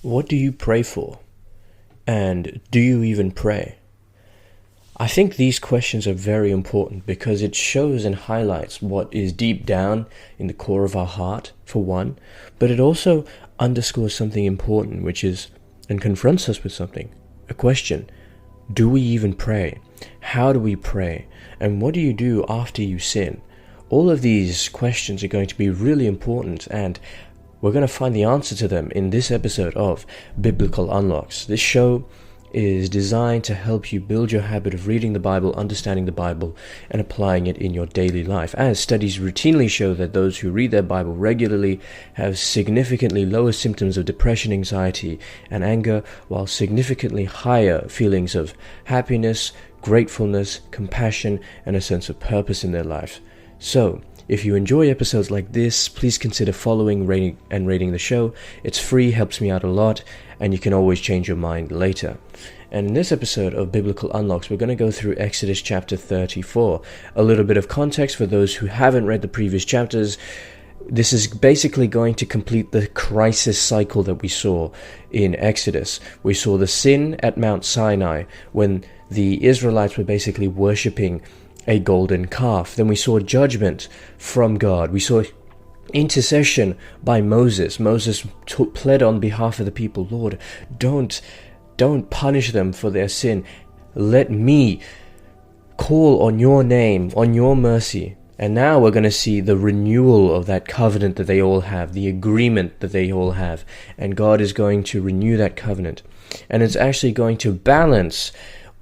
What do you pray for? And do you even pray? I think these questions are very important because it shows and highlights what is deep down in the core of our heart, for one, but it also underscores something important, which is, and confronts us with something, a question. Do we even pray? How do we pray? And what do you do after you sin? All of these questions are going to be really important, and we're going to find the answer to them in this episode of Biblical Unlocks. This show is designed to help you build your habit of reading the Bible, understanding the Bible, and applying it in your daily life, as studies routinely show that those who read their Bible regularly have significantly lower symptoms of depression, anxiety, and anger, while significantly higher feelings of happiness, gratefulness, compassion, and a sense of purpose in their life. So, if you enjoy episodes like this, please consider following, rating the show. It's free, helps me out a lot, and you can always change your mind later. And in this episode of Biblical Unlocks, we're going to go through Exodus chapter 34. A little bit of context for those who haven't read the previous chapters. This is basically going to complete the crisis cycle that we saw in Exodus. We saw the sin at Mount Sinai when the Israelites were basically worshipping a golden calf. Then we saw judgment from God. We saw intercession by Moses. Moses pled on behalf of the people, Lord, don't punish them for their sin. Let me call on your name, on your mercy. And now we're going to see the renewal of that covenant that they all have, the agreement that they all have. And God is going to renew that covenant. And it's actually going to balance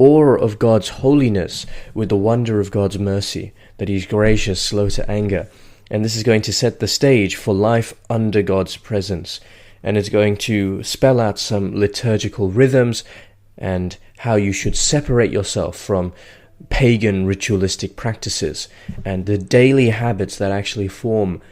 awe of God's holiness with the wonder of God's mercy, that He's gracious, slow to anger. And this is going to set the stage for life under God's presence. And it's going to spell out some liturgical rhythms and how you should separate yourself from pagan ritualistic practices and the daily habits that actually form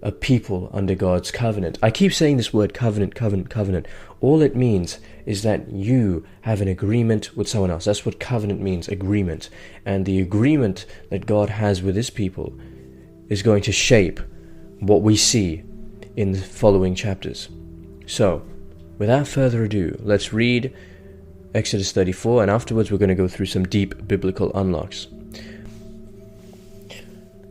a people under God's covenant. I keep saying this word covenant, covenant, covenant. All it means is that you have an agreement with someone else. That's what covenant means, agreement. And the agreement that God has with His people is going to shape what we see in the following chapters. So, without further ado, let's read Exodus 34, and afterwards we're going to go through some deep biblical unlocks.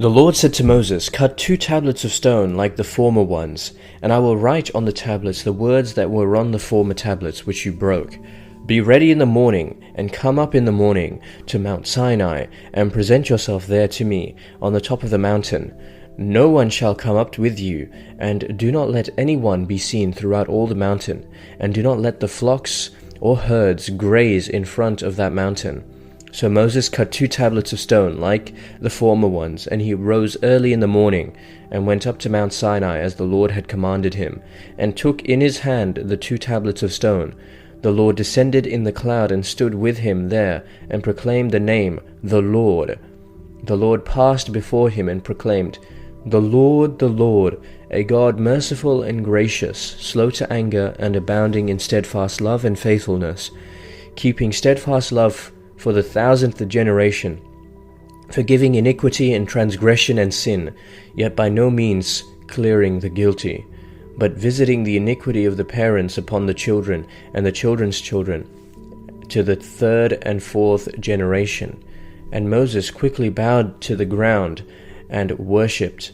The Lord said to Moses, "Cut 2 tablets of stone like the former ones, and I will write on the tablets the words that were on the former tablets which you broke. Be ready in the morning, and come up in the morning to Mount Sinai, and present yourself there to me on the top of the mountain. No one shall come up with you, and do not let anyone be seen throughout all the mountain, and do not let the flocks or herds graze in front of that mountain." So Moses cut 2 tablets of stone like the former ones, and he rose early in the morning, and went up to Mount Sinai as the Lord had commanded him, and took in his hand the 2 tablets of stone. The Lord descended in the cloud and stood with him there, and proclaimed the name, the Lord. The Lord passed before him and proclaimed, the Lord, a God merciful and gracious, slow to anger, and abounding in steadfast love and faithfulness, keeping steadfast love for the 1,000th generation, forgiving iniquity and transgression and sin, yet by no means clearing the guilty, but visiting the iniquity of the parents upon the children and the children's children, to the 3rd and 4th generation. And Moses quickly bowed to the ground and worshipped.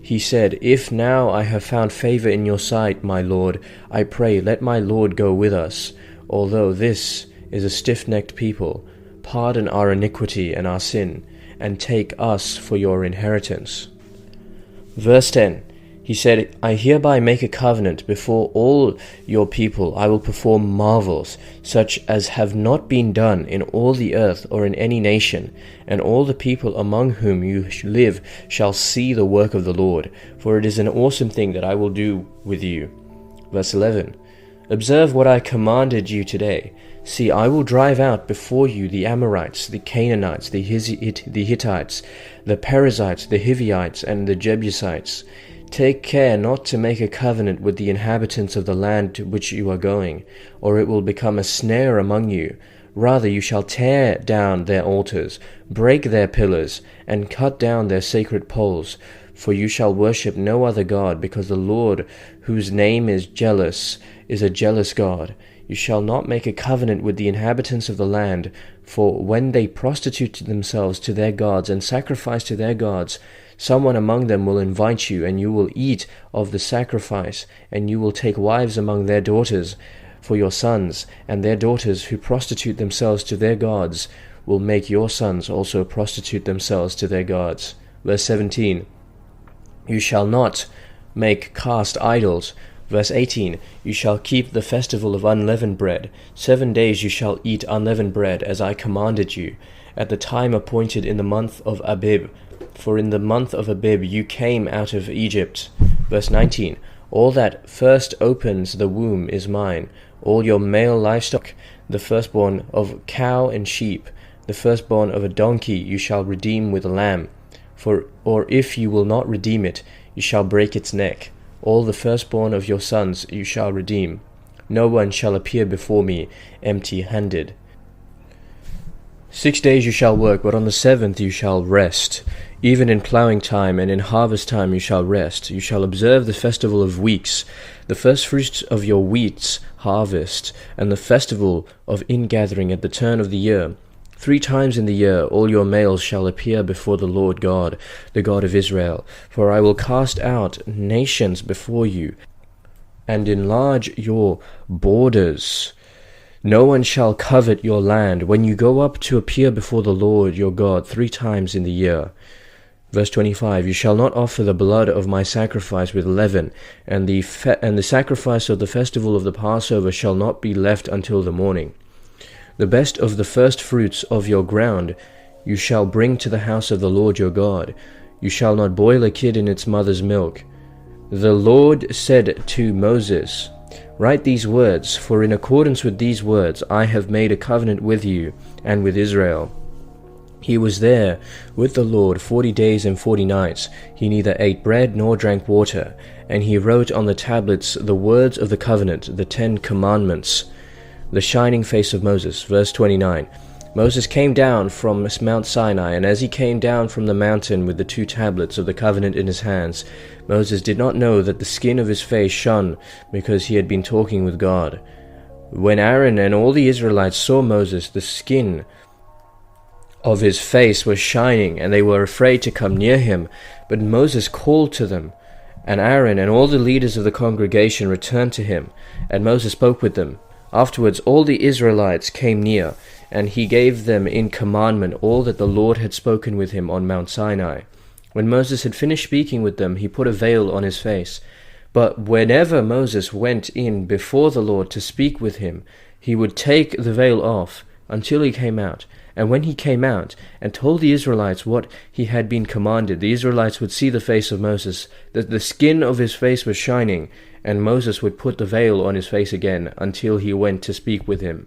He said, "If now I have found favor in your sight, my Lord, I pray, let my Lord go with us. Although this is a stiff-necked people, pardon our iniquity and our sin, and take us for your inheritance." Verse 10, he said, "I hereby make a covenant before all your people. I will perform marvels, such as have not been done in all the earth or in any nation, and all the people among whom you live shall see the work of the Lord, for it is an awesome thing that I will do with you." Verse 11, "Observe what I commanded you today. See, I will drive out before you the Amorites, the Canaanites, the Hittites, the Perizzites, the Hivites, and the Jebusites. Take care not to make a covenant with the inhabitants of the land to which you are going, or it will become a snare among you. Rather you shall tear down their altars, break their pillars, and cut down their sacred poles. for you shall worship no other God, because the Lord, whose name is jealous, is a jealous God. You shall not make a covenant with the inhabitants of the land, for when they prostitute themselves to their gods and sacrifice to their gods, someone among them will invite you, and you will eat of the sacrifice, and you will take wives among their daughters for your sons, and their daughters who prostitute themselves to their gods will make your sons also prostitute themselves to their gods. Verse 17, you shall not make cast idols. Verse 18, you shall keep the festival of unleavened bread. 7 days you shall eat unleavened bread, as I commanded you, at the time appointed in the month of Abib. For in the month of Abib you came out of Egypt. Verse 19, all that first opens the womb is mine. All your male livestock, the firstborn of cow and sheep, the firstborn of a donkey you shall redeem with a lamb. Or if you will not redeem it, you shall break its neck. All the firstborn of your sons you shall redeem. No one shall appear before me empty-handed. 6 days you shall work, but on the 7th you shall rest. Even in plowing time and in harvest time you shall rest. You shall observe the festival of weeks, the first fruits of your wheat's harvest, and the festival of ingathering at the turn of the year. 3 times in the year all your males shall appear before the Lord God, the God of Israel. For I will cast out nations before you, and enlarge your borders. No one shall covet your land when you go up to appear before the Lord your God 3 times in the year. Verse 25, you shall not offer the blood of my sacrifice with leaven, and the sacrifice of the festival of the Passover shall not be left until the morning. The best of the first fruits of your ground you shall bring to the house of the Lord your God. You shall not boil a kid in its mother's milk. The Lord said to Moses, write these words, for in accordance with these words I have made a covenant with you and with Israel. He was there with the Lord 40 days and 40 nights. He neither ate bread nor drank water. And he wrote on the tablets the words of the covenant, the 10 commandments. The shining face of Moses. Verse 29. Moses came down from Mount Sinai, and as he came down from the mountain with the 2 tablets of the covenant in his hands, Moses did not know that the skin of his face shone, because he had been talking with God. When Aaron and all the Israelites saw Moses, the skin of his face was shining, and they were afraid to come near him. But Moses called to them, and Aaron and all the leaders of the congregation returned to him, and Moses spoke with them. Afterwards all the Israelites came near, and he gave them in commandment all that the Lord had spoken with him on Mount Sinai. When Moses had finished speaking with them, he put a veil on his face. But whenever Moses went in before the Lord to speak with him, he would take the veil off until he came out. And when he came out and told the Israelites what he had been commanded, the Israelites would see the face of Moses, that the skin of his face was shining, and Moses would put the veil on his face again until he went to speak with him.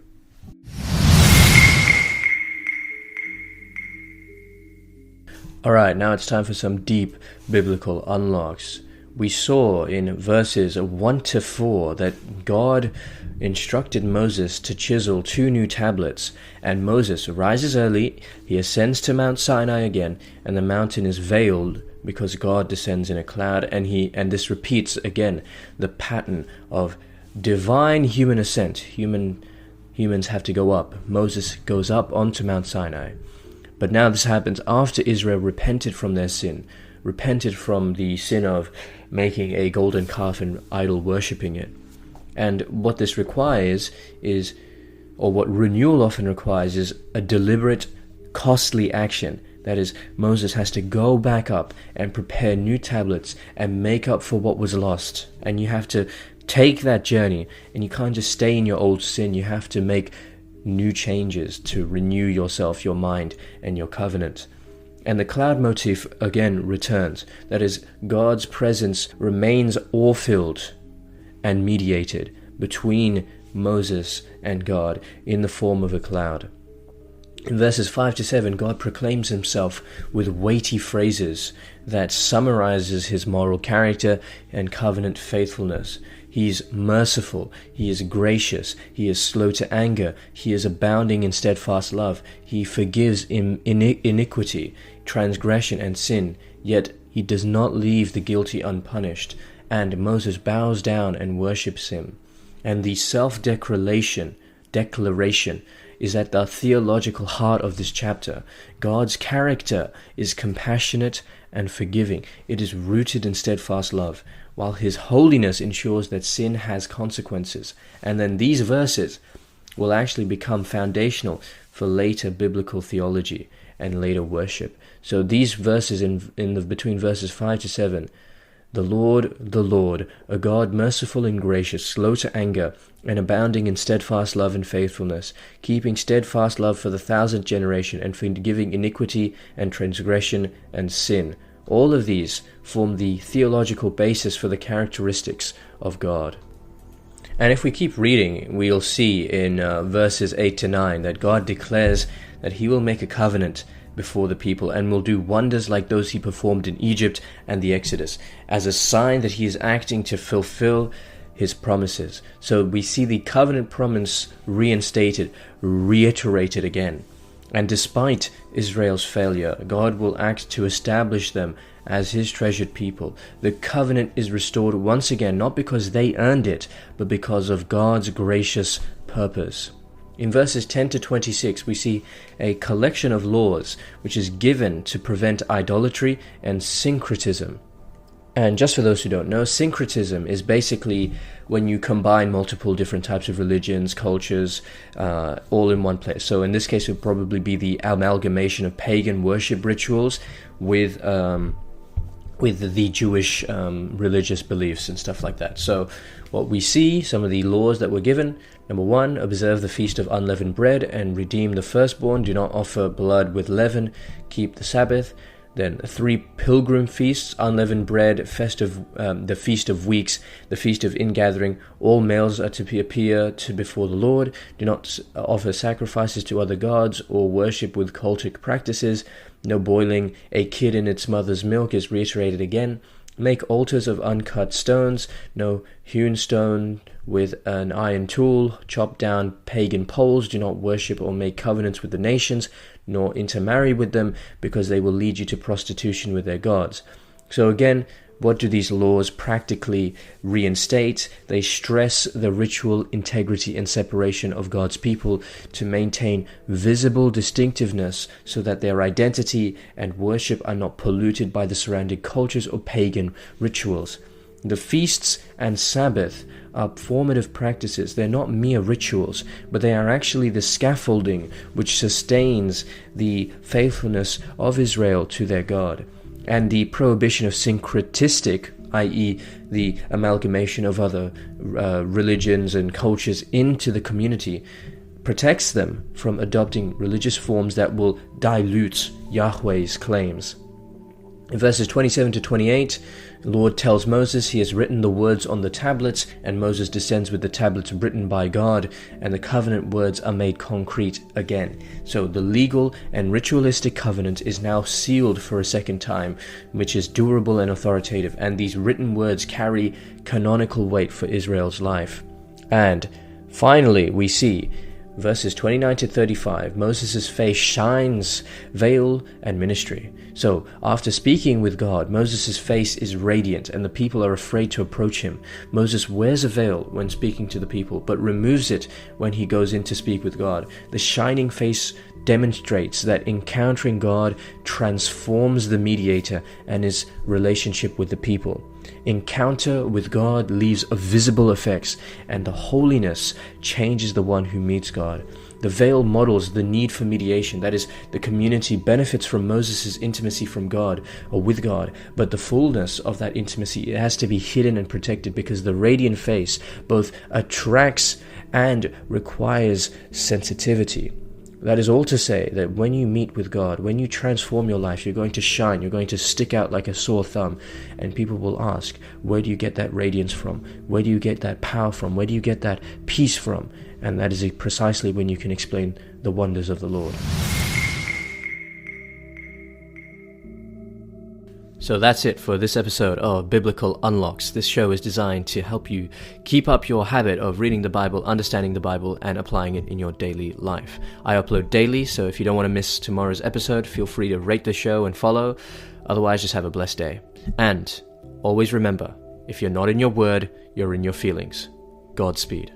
Alright, now it's time for some deep biblical unlocks. We saw in verses 1 to 4 that God instructed Moses to chisel 2 new tablets, and Moses rises early, he ascends to Mount Sinai again, and the mountain is veiled because God descends in a cloud, and this repeats again the pattern of divine human ascent. Humans have to go up. Moses goes up onto Mount Sinai. But now this happens after Israel repented from their sin, repented from the sin of making a golden calf and idol worshipping it. And what this requires is, or what renewal often requires, is a deliberate, costly action. That is, Moses has to go back up and prepare new tablets and make up for what was lost. And you have to take that journey, and you can't just stay in your old sin. You have to make new changes to renew yourself, your mind, and your covenant. And the cloud motif again returns. That is, God's presence remains awe-filled and mediated between Moses and God in the form of a cloud. In verses 5 to 7, God proclaims himself with weighty phrases that summarizes his moral character and covenant faithfulness. He is merciful, he is gracious, he is slow to anger, he is abounding in steadfast love, he forgives iniquity, transgression, and sin, yet He does not leave the guilty unpunished, and Moses bows down and worships him. And the self-declaration is at the theological heart of this chapter. God's character is compassionate and forgiving. It is rooted in steadfast love, while his holiness ensures that sin has consequences. And then these verses will actually become foundational for later biblical theology and later worship. So these verses between verses 5 to 7, the Lord, a God merciful and gracious, slow to anger, and abounding in steadfast love and faithfulness, keeping steadfast love for the 1,000th generation, and forgiving iniquity and transgression and sin. All of these form the theological basis for the characteristics of God. And if we keep reading, we'll see in verses 8 to 9 that God declares that he will make a covenant before the people and will do wonders like those he performed in Egypt and the Exodus, as a sign that he is acting to fulfill his promises. So we see the covenant promise reinstated, reiterated again. And despite Israel's failure, God will act to establish them as his treasured people. The covenant is restored once again, not because they earned it, but because of God's gracious purpose. In verses 10 to 26, we see a collection of laws which is given to prevent idolatry and syncretism. And just for those who don't know, syncretism is basically when you combine multiple different types of religions, cultures, all in one place. So in this case, it would probably be the amalgamation of pagan worship rituals with the Jewish religious beliefs and stuff like that. So what we see, some of the laws that were given: number 1, observe the feast of unleavened bread and redeem the firstborn. Do not offer blood with leaven. Keep the Sabbath. Then 3 pilgrim feasts: unleavened bread, the feast of weeks, the feast of ingathering. All males are to appear before the Lord. Do not offer sacrifices to other gods or worship with cultic practices. No boiling a kid in its mother's milk is reiterated again. Make altars of uncut stones. No hewn stone with an iron tool. Chop down pagan poles. Do not worship or make covenants with the nations, nor intermarry with them, because they will lead you to prostitution with their gods. So again, what do these laws practically reinstate? They stress the ritual integrity and separation of God's people to maintain visible distinctiveness so that their identity and worship are not polluted by the surrounding cultures or pagan rituals. The feasts and Sabbath are formative practices. They're not mere rituals, but they are actually the scaffolding which sustains the faithfulness of Israel to their God. And the prohibition of syncretistic, i.e. the amalgamation of other religions and cultures into the community, protects them from adopting religious forms that will dilute Yahweh's claims. In verses 27 to 28, the Lord tells Moses he has written the words on the tablets, and Moses descends with the tablets written by God, and the covenant words are made concrete again. So the legal and ritualistic covenant is now sealed for a second time, which is durable and authoritative, and these written words carry canonical weight for Israel's life. And finally, we see verses 29 to 35, Moses' face shines, veil and ministry. So, after speaking with God, Moses' face is radiant and the people are afraid to approach him. Moses wears a veil when speaking to the people, but removes it when he goes in to speak with God. The shining face demonstrates that encountering God transforms the mediator and his relationship with the people. Encounter with God leaves a visible effects, and the holiness changes the one who meets God. The veil models the need for mediation, that is, the community benefits from Moses' intimacy from God or with God, but the fullness of that intimacy, it has to be hidden and protected, because the radiant face both attracts and requires sensitivity. That is all to say that when you meet with God, when you transform your life, you're going to shine, you're going to stick out like a sore thumb, and people will ask, where do you get that radiance from? Where do you get that power from? Where do you get that peace from? And that is precisely when you can explain the wonders of the Lord. So that's it for this episode of Biblical Unlocks. This show is designed to help you keep up your habit of reading the Bible, understanding the Bible, and applying it in your daily life. I upload daily, so if you don't want to miss tomorrow's episode, feel free to rate the show and follow. Otherwise, just have a blessed day. And always remember, if you're not in your word, you're in your feelings. Godspeed.